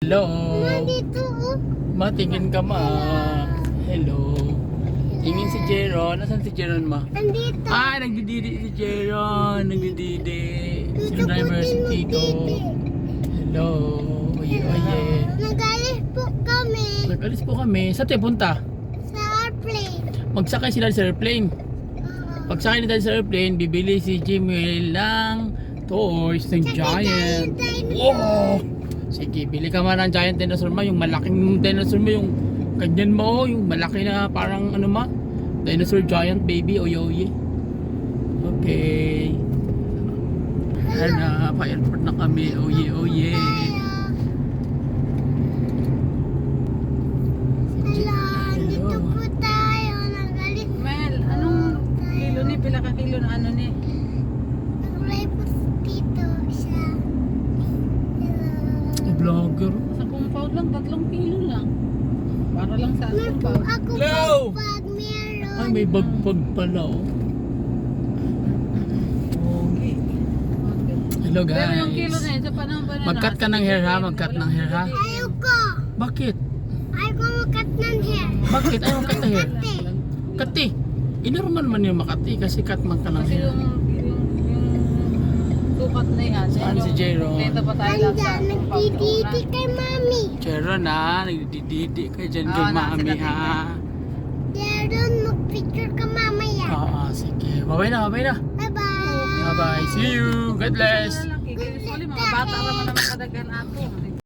Hello. Nandito oh. Matingin ka ma. Hello. Tingin si Jeron. Nasaan si Jeron ma? Nandito. Ah, nagdididi si Jeron. Nagdididi. Si Dito po driver si din Tito. magdidi. Hello. Oye, oye. Nagalis po kami Nag-alis po kami. Saan tayo punta? sa airplane. Magsakay sila sa airplane. Pagsakay nila sa airplane, bibili si Jimwell ng toys ng giant. Wow! Sige, bili ka man ng giant dinosaur mo. Yung malaking dinosaur mo. Yung ganyan mo. Yung malaki na parang ano ma. Dinosaur giant baby. Oye, oye. Okay. Hanap. Pa-airport na kami. Oye, oye. Hello, dito po tayo. Nagalis Mel, anong kilo ni? Pila ka kilo na ano ni? Naglay po dito siya. Hello. Vlogger. Sa compound lang, 3 kilo lang. Para lang sa Meron po compound. ako Hello. pag meron. Ay, may bagpag pala oh. Okay. Hello guys. Pero yung kilo na yun, sa panahon pa na Mag-cut ka ng hair ha, mag-cut ng hair ha. Ayoko. Bakit? Ayoko makat ng hair. Bakit? Ayaw cut ng hair. Kati. Kati. Inormal man yung makati kasi cut man ka ng Kasi hair. yung sukat na yan. Saan si Jero? Dito pa tayo lang sa Anda, compound. nagtititi kay mami. Jeron ha, nagdididi ka dyan kay Oo, mami nasa ha. Jeron, mag-picture ka mamaya. Oo, sige. Bye-bye na, bye-bye na. Bye-bye. Bye-bye. See you. God bless. Usually, mga bata naman naman kadaghan ato.